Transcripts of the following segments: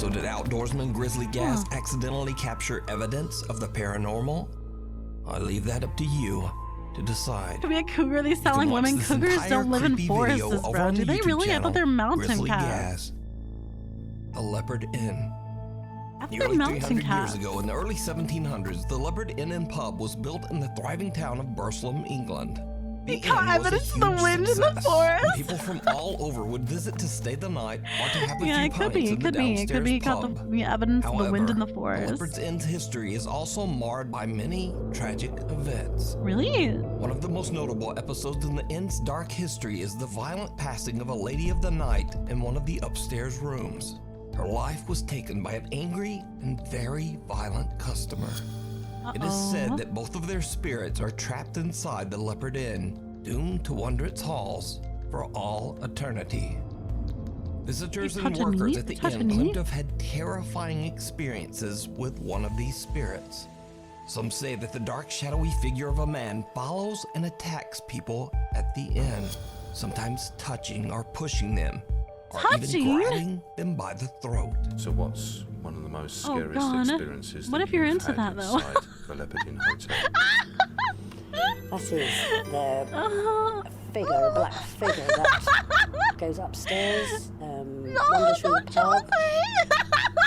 So did outdoorsman Grizzly Gas accidentally capture evidence of the paranormal? I leave that up to you to decide. Could be a cougar. They sound like women. Cougars don't live in forests, bro. Do they really? I thought they're mountain cats. The Leopard Inn. Nearly 300 years ago, in the early 1700s, the Leopard Inn and Pub was built in the thriving town of Burslem, England. You caught evidence of the wind in the forest. People from all over would visit to stay the night or to have a few pints in the downstairs pub. It could be got the evidence of the wind in the forest. The Leopard's Inn's history is also marred by many tragic events. Really? One of the most notable episodes in the inn's dark history is the violent passing of a lady of the night in one of the upstairs rooms. Her life was taken by an angry and very violent customer. It is said that both of their spirits are trapped inside the Leopard Inn, doomed to wander its halls for all eternity. Visitors and workers at the inn claim to have had terrifying experiences with one of these spirits. Some say that the dark, shadowy figure of a man follows and attacks people at the inn, sometimes touching or pushing them, or even grabbing them by the throat. So what's one of the most scariest experiences what if you're into that though? The Leopard Inn Hotel? That is the figure, a black figure that goes upstairs, wanders through the pub,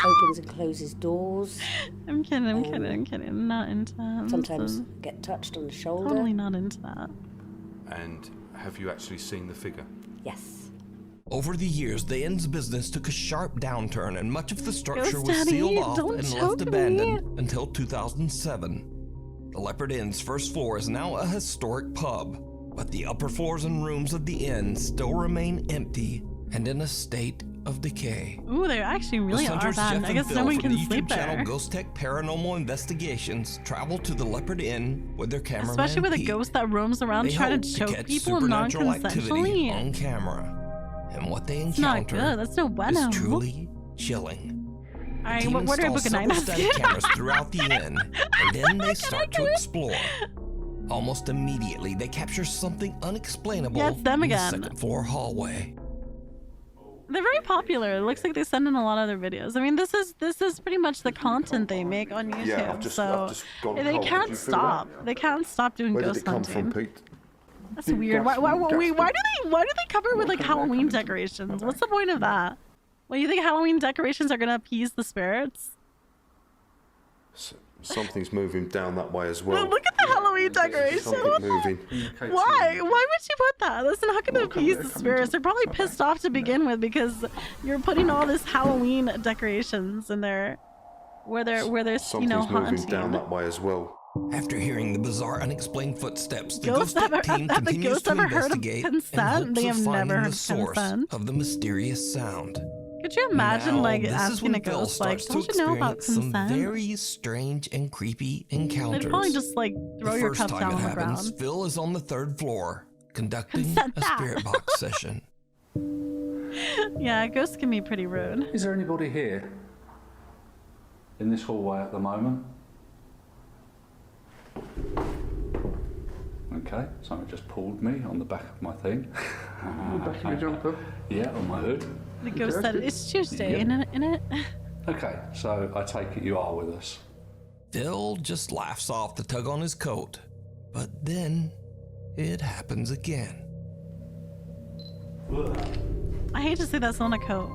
opens and closes doors. I'm kidding. I'm not into that. Sometimes get touched on the shoulder. Totally not into that. And have you actually seen the figure? Yes. Over the years, the inn's business took a sharp downturn and much of the structure was sealed off and left abandoned until 2007. The Leopard Inn's first floor is now a historic pub, but the upper floors and rooms of the inn still remain empty and in a state of decay. Ooh, they actually really are bad. I guess no one can sleep there. Channel Ghost Tech Paranormal Investigations travel to the Leopard Inn with their cameraman. Especially with a ghost that roams around trying to choke people non-consensually. On camera. And what they encounter not good. That's no bueno. is truly chilling. All right, what are I booking? I'm static cameras throughout the inn, and then they start to explore. Almost immediately, they capture something unexplainable it's them again. In the second floor hallway. They're very popular. It looks like they send in a lot of their videos. I mean, this is pretty much the content they make on YouTube. Yeah, I've just they can't stop. They can't stop doing ghost hunting. Where did it come from, Pete? That's weird. Why do they cover with like Halloween decorations? What's the point of that? Well, you think Halloween decorations are gonna appease the spirits? Something's moving down that way as well. Look at the Halloween decorations. Something moving. Why? Why would you put that? That's not gonna appease the spirits. They're probably pissed off to begin with because you're putting all this Halloween decorations in there, where there's haunting. Something's moving down that way as well. After hearing the bizarre, unexplained footsteps, the Ghost Tech team continues to investigate in hopes of finding the source of the mysterious sound. Could you imagine, like, asking a ghost, like, don't you know about consent? Some very strange and creepy encounters. They'd probably just, like, throw your cup down on the ground. Phil is on the 3rd floor, conducting a spirit box session. Yeah, ghosts can be pretty rude. Is there anybody here in this hallway at the moment? Okay, someone just pulled me on the back of my thing. On the back of your jumper? Yeah, on my hood. The ghost said it's Tuesday, isn't it? Okay, so I take it you are with us. Phil just laughs off the tug on his coat, but then it happens again. I hate to say that's on a coat.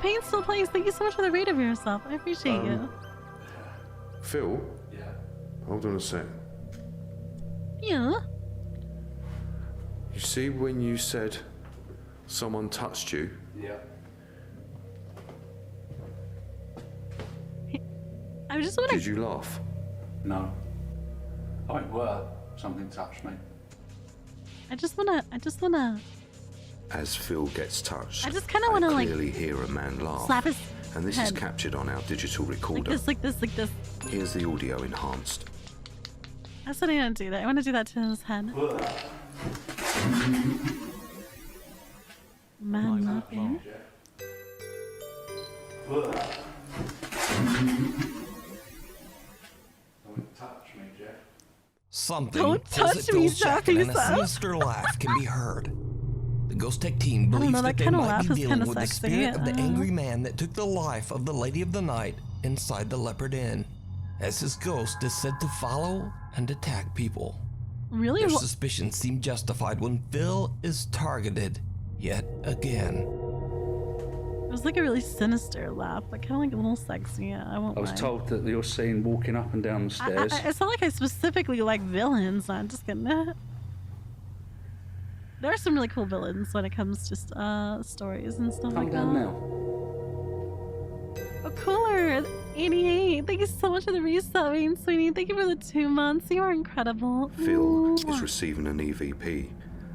Payne still plays. Thank you so much for the raid of yourself. I appreciate you. Phil? Yeah. Hold on a sec. Yeah. You see when you said someone touched you? Yeah. I just want to. Did you laugh? No. I went, well, something touched me. I just wanna. As Phil gets touched, I just kind of want to like clearly hear a man laugh. Slap his and this head. is captured on our digital recorder. Like this. Here's the audio enhanced. That's what I want to do. I want to do that to his head. Man laughing. Something Don't touch me, Jeff, and a sinister laugh can be heard. The Ghost Tech team don't believes know, that that they kinda might laugh be is dealing kinda with the sexy. spirit of the angry man that took the life of the Lady of the Night inside the Leopard Inn, as his ghost is said to follow and attack people. Really? Their suspicions seem justified when Phil is targeted yet again. It was like a really sinister laugh, but kind of like a little sexy. I won't I was lie. told that you're seen walking up and down the stairs. It's not like I specifically like villains. I'm just kidding. There are some really cool villains when it comes to stories and stuff Calm like down that. now. Oh, Cooler 88. Thank you so much for the resubbing, sweetie. Thank you for the 2 months. You are incredible. Phil Mwah. is receiving an EVP.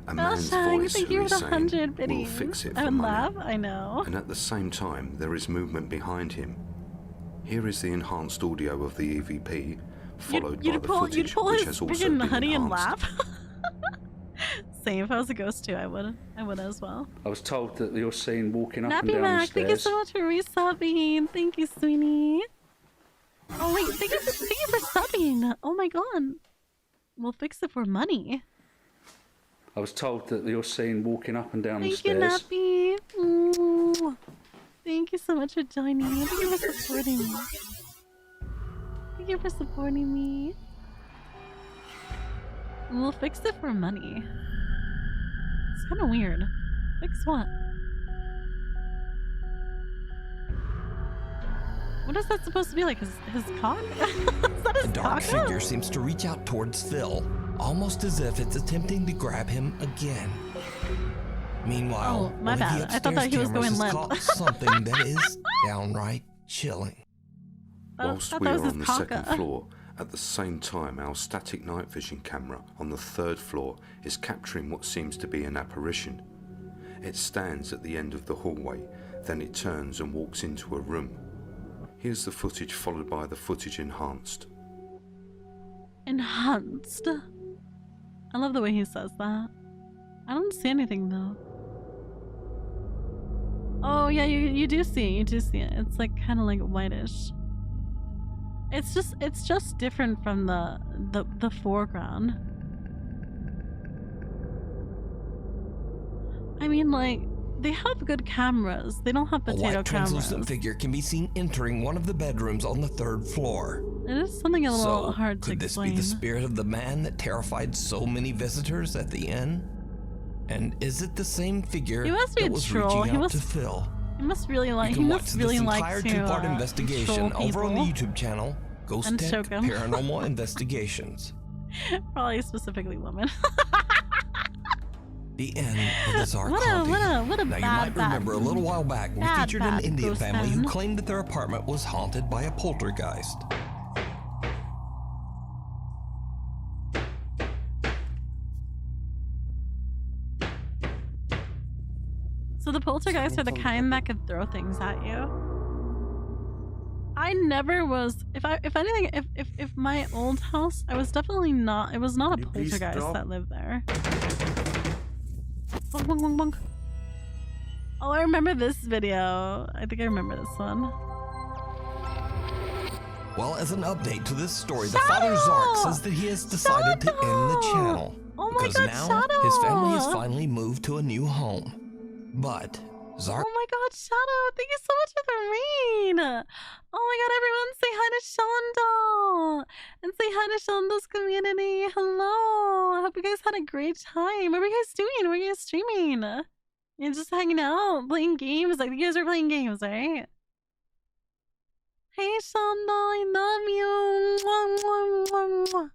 A man's Shang, voice thank who you is for the saying, 100 we'll biddies. fix it I for would money. laugh. I know. And at the same time, there is movement behind him. Here is the enhanced audio of the EVP, followed by the footage, you'd pull which his has also freaking been hoodie and enhanced. laugh. Same. If I was a ghost too, I would as well. I was told that you're seen walking up and Nappy down Mac, the thank you stairs. so much for resubbing. Thank you, sweetie. Oh wait, thank you for subbing. Oh my god. We'll fix it for money. I was told that you're seen walking up and down the Thank you, stairs. Nappy. Ooh. Thank you so much for joining me. Thank you for supporting me. Thank you for supporting me. We'll fix it for money. It's kind of weird. Fix what? What is that supposed to be like? His cock? Is that A his dark cock? figure seems to reach out towards Phil, almost as if it's attempting to grab him again. Meanwhile, Oh, my one of the bad. I thought that upstairs he was cameras going has limp. caught something that is downright chilling. Whilst thought we that are was on his the second cocker. floor, at the same time our static night vision camera on the third floor is capturing what seems to be an apparition. It stands at the end of the hallway, then it turns and walks into a room. Here's the footage followed by the footage enhanced. Enhanced. I love the way he says that. I don't see anything though. Oh yeah, you do see it. It's like kind of like whitish. It's just different from the foreground. I mean, like, they have good cameras. They don't have A potato white cameras. translucent figure can be seen entering one of the bedrooms on the third floor. It is something a little So, hard to could this explain. be the spirit of the man that terrified so many visitors at the inn? And is it the same figure He must be that a was troll. reaching He out to must- Phil? He must really like. You He can must watch really this like entire to two-part troll investigation over on the people. YouTube channel, Ghost and Tech choke 'em. Paranormal Investigations. Probably specifically women. The end of the Zark What a Now, bad, you might remember a bad- little while back we bad, featured an bad Indian ghost family who man. claimed that their apartment was haunted by a poltergeist. So the poltergeists are the kind that could throw things at you. I never was. If anything, if my old house, I was definitely not. It was not a Could you please poltergeist stop? that lived there. Bonk, bonk, bonk, bonk. Oh, I remember this video. I think I remember this one. Well, as an update to this story, the Shadow! father Zark says that he has decided to end the Shadow! channel. Oh my because God, now his family has Shadow! finally moved to a new home. But Zark Oh my God, Shadow! Thank you so much for the rain. Oh my God, everyone, say hi to Shondo and say hi to Shondo's community. Hello. I hope you guys had a great time. What were you guys doing? What were you guys streaming? You're just hanging out, playing games. Like you guys are playing games, right? Hey, Shondo, I love you. Mwah, mwah, mwah, mwah.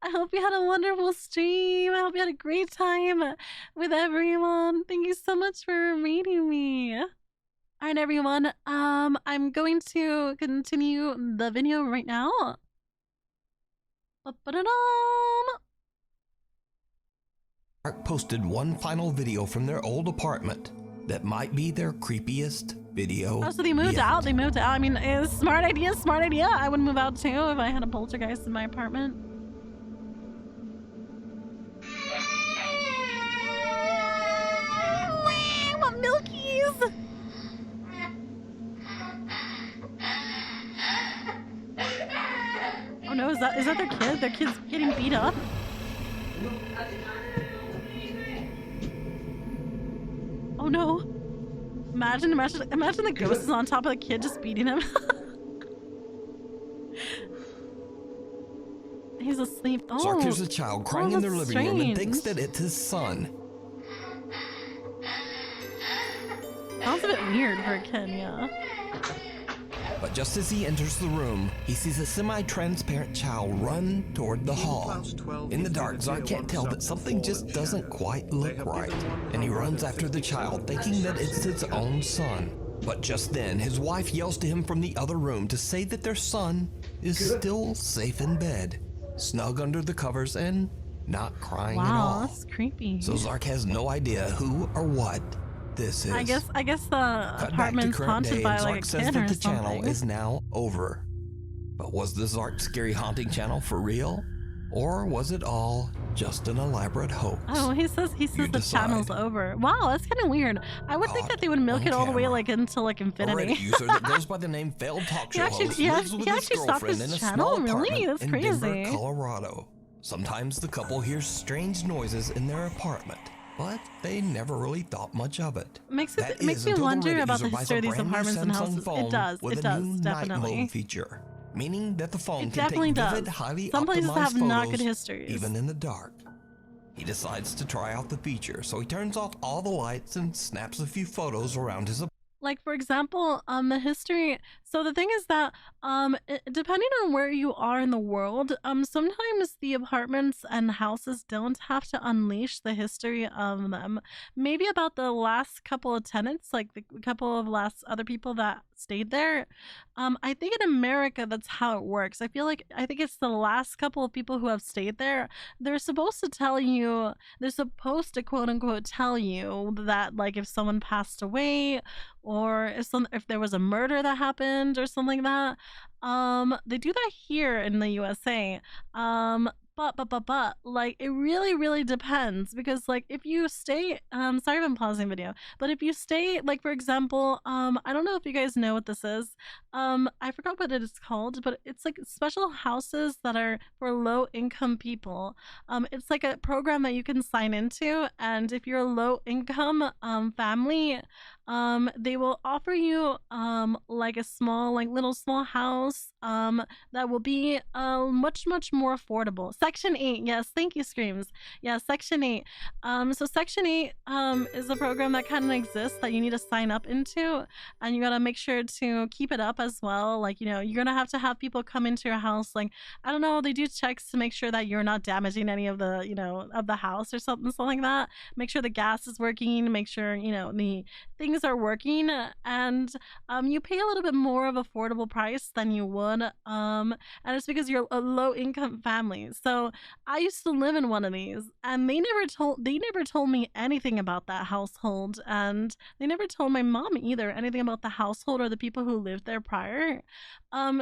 I hope you had a wonderful stream. I hope you had a great time with everyone. Thank you so much for reading me. Alright, everyone. I'm going to continue the video right now. Ba-ba-da-dum. posted one final video from their old apartment that might be their creepiest video Oh, so they moved yet. out. They moved out. I mean, it's a smart idea. Smart idea. I would move out too if I had a poltergeist in my apartment. I want milkies. Oh no, is that their kid? Their kid's getting beat up? Oh no. Imagine the ghost is on top of the kid just beating him. He's asleep. Oh. Zark hears a child crying in their that's living room and thinks strange. that it's his son. Sounds a bit weird for a kid, yeah. But just as he enters the room, he sees a semi-transparent child run toward the hall. In the dark, Zark can't tell that something just doesn't quite look right, and he runs after the child, thinking that it's his own son. But just then, his wife yells to him from the other room to say that their son is still safe in bed, snug under the covers and not crying at Wow, all. that's creepy. So Zark has no idea who or what this is. I guess the Cut back to apartment's current haunted day, by and like Zark a says kid that or the channel something. is now over. But was the Zark Scary Haunting channel for real? Or was it all just an elaborate hoax? Oh, he says You the channel's decide. over. Wow, that's kind of weird. I would think Caught that they would milk on it all the way camera. like into like A Reddit infinity. user that goes by the name Failed Talk Show host lives with he his actually stopped girlfriend his in a channel? small Really? apartment That's in crazy. Denver, Colorado. Sometimes the couple hears strange noises in their apartment, but they never really thought much of it. Makes That me is until the wonder Reddit about the user buys history a of these brand new apartments and Samsung houses. phone It does. with It a does new night definitely. mode feature, meaning that the phone It can definitely take does. vivid, highly Some places optimized have not good photos histories. even in the dark. He decides to try out the feature, so he turns off all the lights and snaps a few photos around his apartment. Like for example, the history. So the thing is that depending on where you are in the world, sometimes the apartments and houses don't have to unleash the history of them. Maybe about the last couple of tenants, like the couple of last other people that stayed there. I think in America that's how it works. I think it's the last couple of people who have stayed there. They're supposed to tell you. They're supposed to quote unquote tell you that like if someone passed away or if there was a murder that happened or something like that. They do that here in the USA. But like it really depends because like if you stay sorry if I'm pausing video, but if you stay like for example, I don't know if you guys know what this is. I forgot what it is called, but it's like special houses that are for low income people. It's like a program that you can sign into, and if you're a low income family, they will offer you like a small like little small house that will be much more affordable. Section 8, yes, thank you, Screams. Yeah, Section 8. So Section 8 is a program that kind of exists that you need to sign up into, and you gotta make sure to keep it up as well. Like, you know, you're gonna have to have people come into your house. Like, I don't know, they do checks to make sure that you're not damaging any of the, you know, of the house or something like that. Make sure the gas is working, make sure, you know, the things are working, and you pay a little bit more of affordable price than you would, and it's because you're a low income family. So I used to live in one of these, and they never told me anything about that household, and they never told my mom either anything about the household or the people who lived there prior.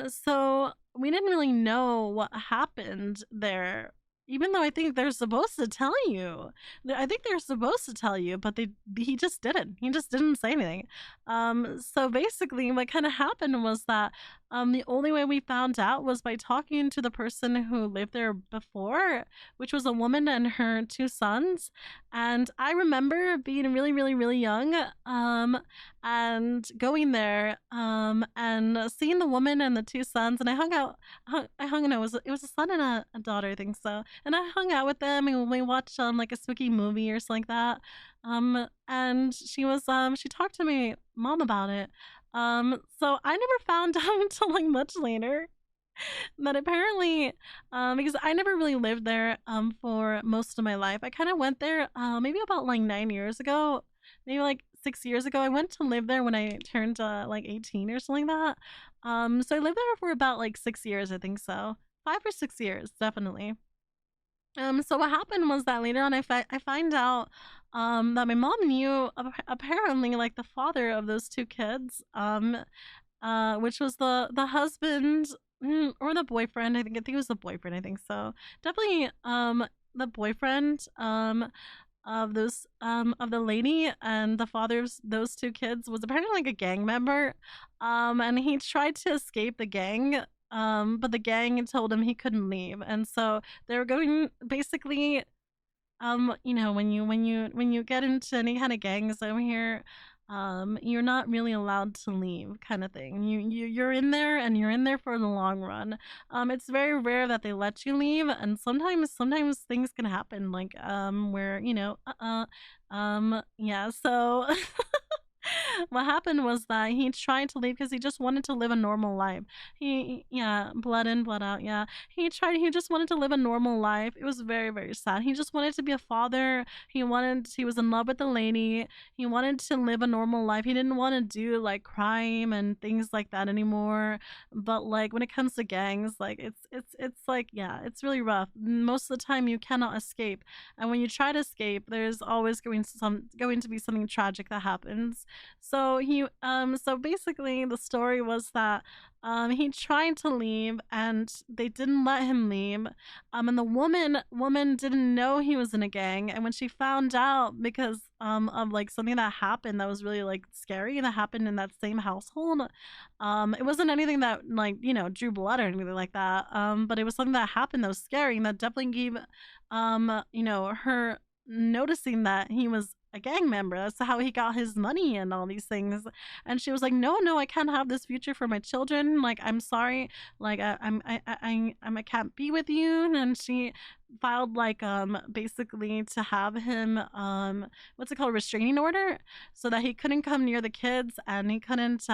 So we didn't really know what happened there. Even though I think they're supposed to tell you. I think they're supposed to tell you, but he just didn't. He just didn't say anything. So basically what kind of happened was that the only way we found out was by talking to the person who lived there before, which was a woman and her two sons. And I remember being really young, and going there, and seeing the woman and the two sons, and no, it was a son and a daughter, I think so. And I hung out with them, and we watched like a spooky movie or something like that. And she talked to my mom about it. So I never found out until like much later that apparently, because I never really lived there for most of my life. I kind of went there maybe about like 9 years ago, maybe like 6 years ago. I went to live there when I turned like 18 or something like that. So I lived there for about like 6 years, I think so. 5 or 6 years, definitely. So what happened was that later on I find out that my mom knew apparently like the father of those two kids, which was the husband, or the boyfriend. I think it was the boyfriend, I think so. Definitely the boyfriend of those of the lady, and the father of those two kids was apparently like a gang member. And he tried to escape the gang, but the gang told him he couldn't leave, and so they were going basically you know, when you get into any kind of gangs over here, you're not really allowed to leave, kind of thing. You're in there, and you're in there for the long run. It's very rare that they let you leave, and sometimes things can happen, like where yeah. So what happened was that he tried to leave because he just wanted to live a normal life. Yeah, blood in, blood out. Yeah, he just wanted to live a normal life. It was very, very sad. He just wanted to be a father. He was in love with the lady. He wanted to live a normal life. He didn't want to do like crime and things like that anymore. But like when it comes to gangs, like it's like, yeah, it's really rough. Most of the time you cannot escape. And when you try to escape, there's always going to be something tragic that happens. So basically the story was that he tried to leave and they didn't let him leave. And the woman didn't know he was in a gang, and when she found out, because of like something that happened that was really like scary that happened in that same household. It wasn't anything that like, drew blood or anything like that. But it was something that happened that was scary and that definitely gave her noticing that he was a gang member. That's how he got his money and all these things. And she was like, "No, no, I can't have this future for my children. Like, I'm sorry. Like, I can't be with you." And she filed like basically to have him what's it called, restraining order, so that he couldn't come near the kids and he couldn't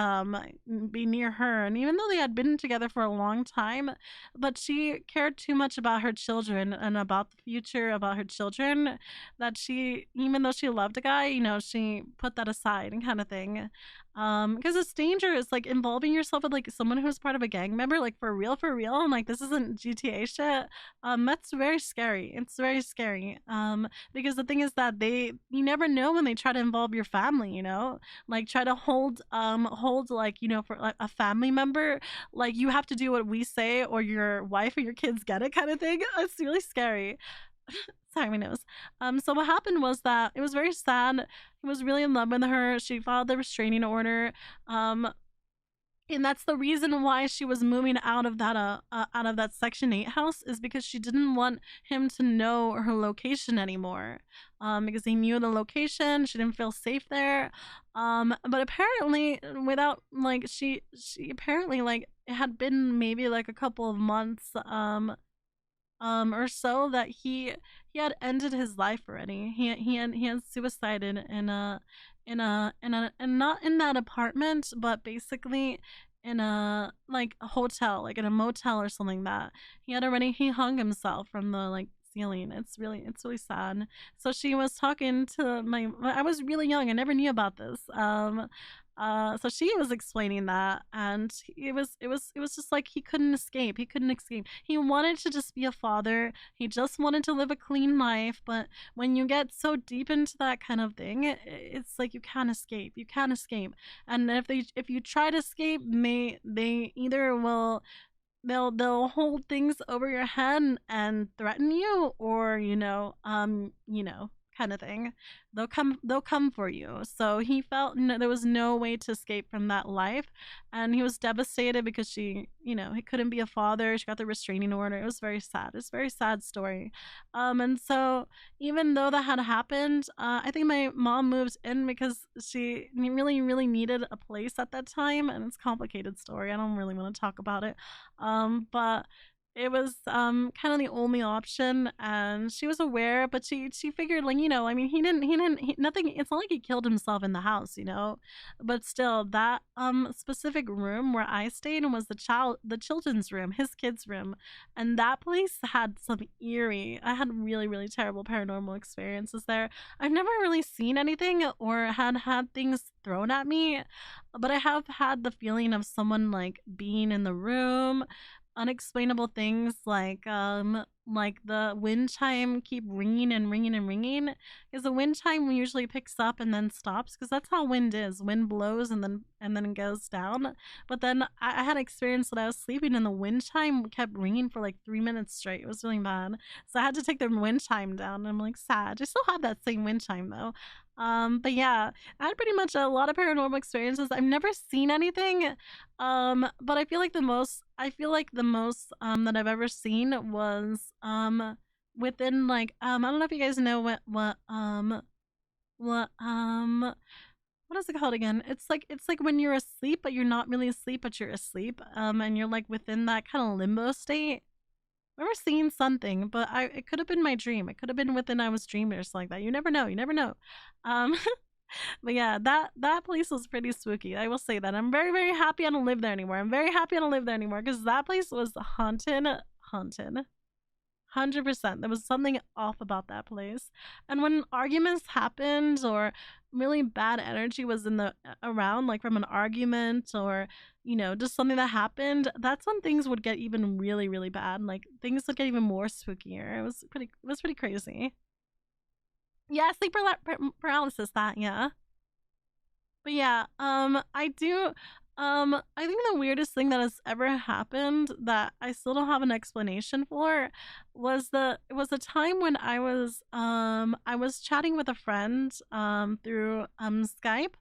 be near her. And even though they had been together for a long time, but she cared too much about her children and about the future about her children, that she, even though she loved a guy, she put that aside and kind of thing. Because it's dangerous, like involving yourself with like someone who's part of a gang member, like for real, and like this isn't GTA shit. That's very scary. It's very scary. Because the thing is that you never know when they try to involve your family, like try to hold like, for like a family member, like you have to do what we say or your wife or your kids get it, kind of thing. It's really scary. Sorry, my nose. So what happened was that it was very sad. He was really in love with her. She filed the restraining order. And that's the reason why she was moving out of that Section 8 house, is because she didn't want him to know her location anymore. Because he knew the location, she didn't feel safe there. But apparently, without like she apparently, like, it had been maybe like a couple of months or so that he had ended his life already. He had suicided and not in that apartment, but basically in a like a hotel, like in a motel or something, that he hung himself from the like ceiling. It's really sad. So she was talking to I was really young, I never knew about this. So she was explaining that, and it was just like he couldn't escape. He wanted to just be a father. He just wanted to live a clean life. But when you get so deep into that kind of thing, it's like you can't escape. And if you try to escape, they either will they'll hold things over your head and threaten you, or kind of thing. They'll come for you. So he felt there was no way to escape from that life, and he was devastated because he couldn't be a father. She got the restraining order. It was very sad. It's a very sad story. And so even though that had happened, I think my mom moved in because she really, really needed a place at that time, and it's a complicated story. I don't really want to talk about it. But it was kind of the only option, and she was aware, but she figured, like, I mean, nothing, it's not like he killed himself in the house, but still, that specific room where I stayed was the children's room, his kids' room, and that place had some eerie, I had really, really terrible paranormal experiences there. I've never really seen anything or had things thrown at me, but I have had the feeling of someone like being in the room, unexplainable things like the wind chime keep ringing and ringing and ringing, because the wind chime usually picks up and then stops, because that's how wind is. Wind blows and then it goes down. But then I had experience that I was sleeping and the wind chime kept ringing for like 3 minutes straight. It was really bad, so I had to take the wind chime down. I'm like sad. I still have that same wind chime though. But yeah, I had pretty much a lot of paranormal experiences. I've never seen anything, but I feel like the most that I've ever seen was within like I don't know if you guys know what what is it called again? It's like when you're asleep but you're not really asleep but you're asleep, and you're like within that kind of limbo state. I remember seeing something, but it could have been my dream. It could have been within I was dreaming or something like that. You never know. You never know. Um, but yeah, that place was pretty spooky. I will say that. I'm very, very happy I don't live there anymore. I'm very happy I don't live there anymore because that place was haunted. Haunted. 100%. There was something off about that place. And when arguments happened or really bad energy was in the around, like from an argument or, you know, just something that happened, that's when things would get even really, really bad. Like things would get even more spookier. It was pretty crazy. Yeah, sleep paralysis, that, yeah. But yeah, I think the weirdest thing that has ever happened that I still don't have an explanation for was it was a time when I was chatting with a friend through Skype.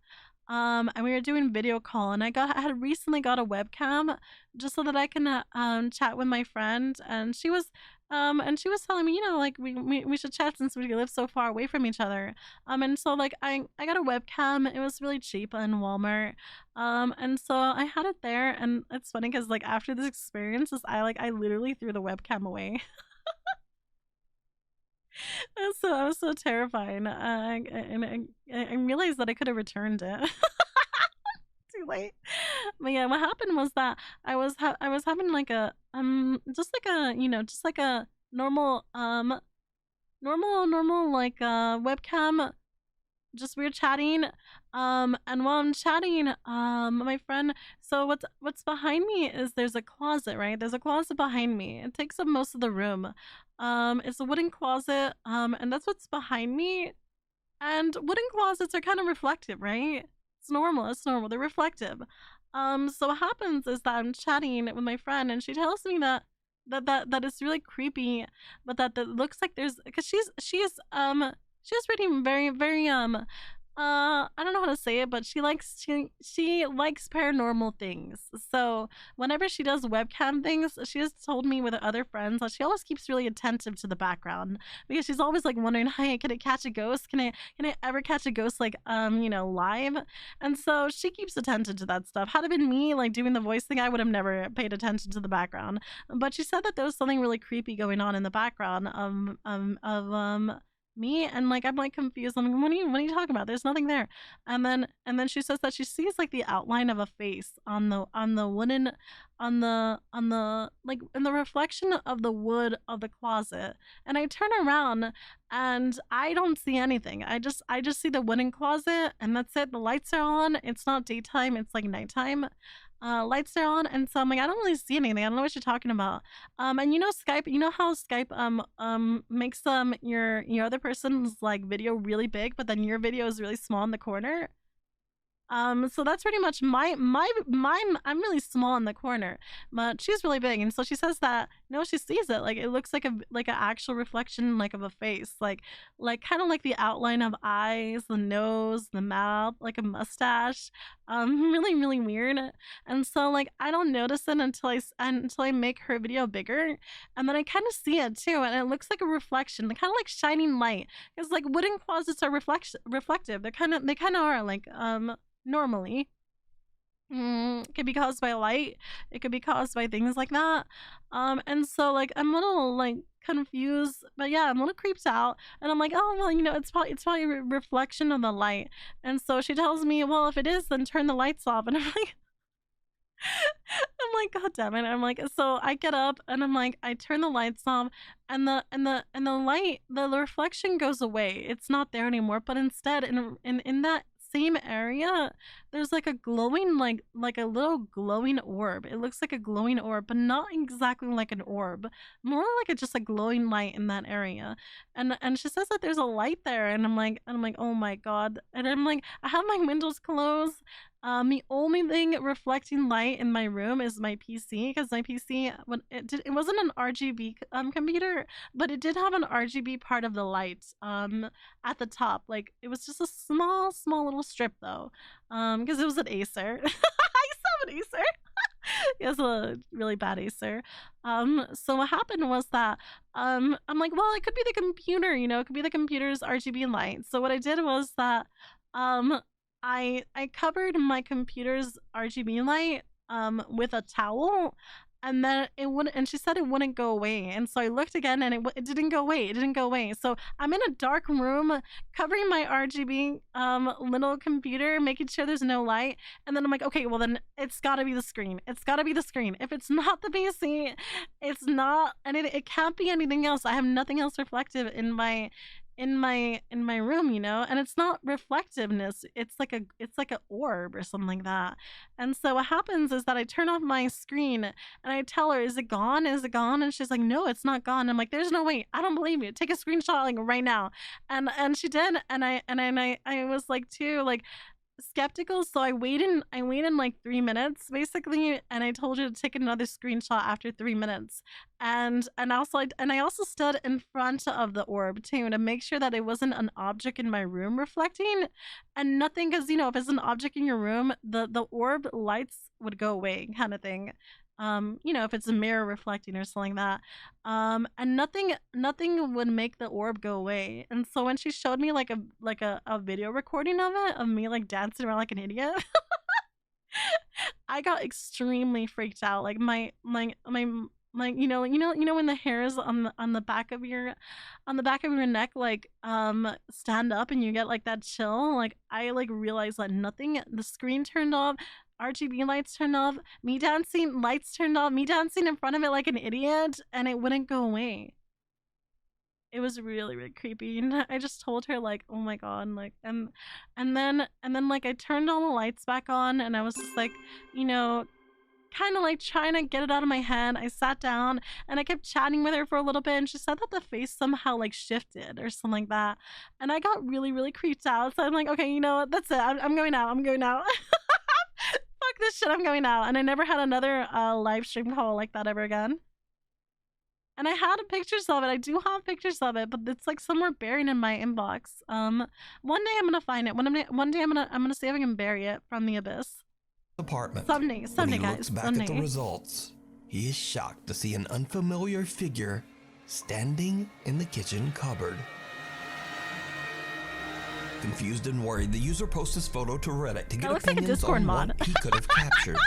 And we were doing video call, and I had recently got a webcam just so that I can chat with my friend, and she was telling me, you know, like we should chat since we live so far away from each other. And so like I got a webcam. It was really cheap in Walmart. And so I had it there, and it's funny because like after this experience, I literally threw the webcam away. And so I was so terrified, and I realized that I could have returned it. Too late. But yeah, what happened was that I was having like a just like a, you know, just like a normal normal like webcam. Just we were chatting, and while I'm chatting, my friend. So what's behind me is there's a closet, right? There's a closet behind me. It takes up most of the room. It's a wooden closet, and that's what's behind me. And wooden closets are kind of reflective, right? It's normal. It's normal. They're reflective. So what happens is that I'm chatting with my friend, and she tells me that it's really creepy, but that looks like there's because she's reading very, very I don't know how to say it, but she likes paranormal things. So whenever she does webcam things, she has told me with other friends that she always keeps really attentive to the background because she's always like wondering, "Hey, can I catch a ghost? Can I ever catch a ghost like you know, live?" And so she keeps attention to that stuff. Had it been me like doing the voice thing, I would have never paid attention to the background. But she said that there was something really creepy going on in the background of me, and like I'm like confused. I'm like, what are you talking about? There's nothing there. And then she says that she sees like the outline of a face on the wooden on the like in the reflection of the wood of the closet. And I turn around and I don't see anything. I just see the wooden closet, and that's it. The lights are on. It's not daytime, it's like nighttime. Lights are on, and so I'm like, I don't really see anything. I don't know what you're talking about. And you know Skype, you know how Skype makes your other person's like video really big, but then your video is really small in the corner. So that's pretty much mine. I'm really small in the corner, but she's really big, and so she says that no, she sees it. Like it looks like an actual reflection, like of a face, like kind of like the outline of eyes, the nose, the mouth, like a mustache. Really, really weird. And so like I don't notice it until I make her video bigger, and then I kind of see it too, and it looks like a reflection, kind of like shining light, because like wooden closets are reflective. They kind of are like normally. It could be caused by light. It could be caused by things like that. And so like I'm a little like confused, but yeah, I'm a little creeped out, and I'm like, oh well, you know, it's probably a reflection of the light. And so she tells me, well, if it is, then turn the lights off. And I'm like, God damn it. I'm like, so I get up and I'm like, I turn the lights off, and the light, the reflection goes away. It's not there anymore. But instead, in that same area, there's like a glowing, like a little glowing orb. It looks like a glowing orb, but not exactly like an orb, more like just a glowing light in that area. And she says that there's a light there, and I'm like, oh my god. And I'm like, I have my windows closed. The only thing reflecting light in my room is my PC, because my PC, when it wasn't an RGB computer, but it did have an RGB part of the light at the top. Like it was just a small little strip though, because it was an Acer. I used to have an Acer. He has a really bad Acer. So what happened was that I'm like, well, it could be the computer, you know, it could be the computer's RGB light. So what I did was that I covered my computer's RGB light with a towel, and then it wouldn't, and she said it wouldn't go away. And so I looked again, and it didn't go away. It didn't go away. So I'm in a dark room covering my RGB little computer, making sure there's no light. And then I'm like, okay, well then it's gotta be the screen. It's gotta be the screen. If it's not the PC, it's not, and it can't be anything else. I have nothing else reflective in my room, you know, and it's not reflectiveness, it's like a orb or something like that. And so what happens is that I turn off my screen and I tell her, is it gone, and she's like, no, it's not gone. I'm like, there's no way, I don't believe you, take a screenshot like right now. And she did, and I was like too like skeptical, so I waited like 3 minutes basically, and I told her to take another screenshot after 3 minutes. And I also stood in front of the orb too to make sure that it wasn't an object in my room reflecting, and nothing, because you know, if it's an object in your room, the orb lights would go away kind of thing. You know, if it's a mirror reflecting or something like that. And nothing would make the orb go away. And so when she showed me like a video recording of it, of me like dancing around like an idiot, I got extremely freaked out. Like my you know when the hairs on the back of your neck like stand up and you get like that chill, like I like realized that nothing, the screen turned off, RGB lights turned off, lights turned off, me dancing in front of it like an idiot, and it wouldn't go away. It was really, really creepy. And I just told her like, oh my god, like, and then like I turned all the lights back on, and I was just like, you know, kind of like trying to get it out of my head. I sat down and I kept chatting with her for a little bit, and she said that the face somehow like shifted or something like that, and I got really, really creeped out. So I'm like, okay, you know what, that's it, I'm going out. Fuck this shit, I'm going out. And I never had another live stream call like that ever again. And I had pictures of it. I do have pictures of it, but it's like somewhere buried in my inbox. One day I'm gonna find it. One day I'm gonna see if I can bury it from the abyss. Apartment. Someday, When he guys. looks back Someday. at the results, he is shocked to see an unfamiliar figure standing in the kitchen cupboard. Confused and worried, the user posts his photo to Reddit to get looks like a opinions Discord on mod. what he could have captured.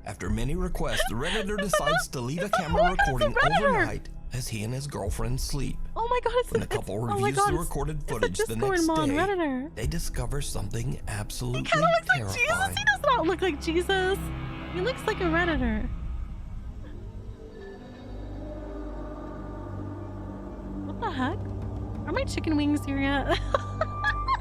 After many requests, the Redditor decides to leave a camera recording overnight as he and his girlfriend sleep. Oh my god, When the couple reviews the recorded footage the next mod day, Redditor. they discover something absolutely He kind of looks like terrifying. Jesus. He does not look like Jesus. He looks like a Redditor. What the heck? Are my chicken wings here yet?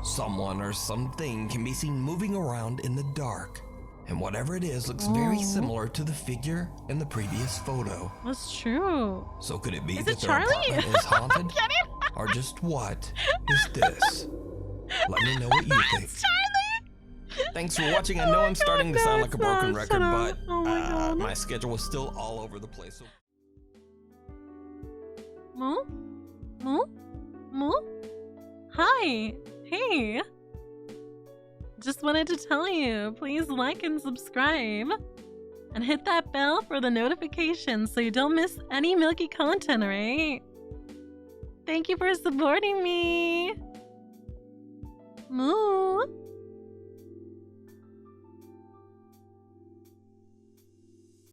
Someone or something can be seen moving around in the dark, and whatever it is looks very similar to the figure in the previous photo. That's true. So could it be Is that it their Charlie? apartment is haunted? Or just what is this? Let me know what you think. Thanks for watching. I know I'm starting to sound like a broken record, but my schedule was still all over the place. So Moo? Moo? Moo? Hi. Hey. Just wanted to tell you, please like and subscribe. And hit that bell for the notifications so you don't miss any Milky content, right? Thank you for supporting me. Moo.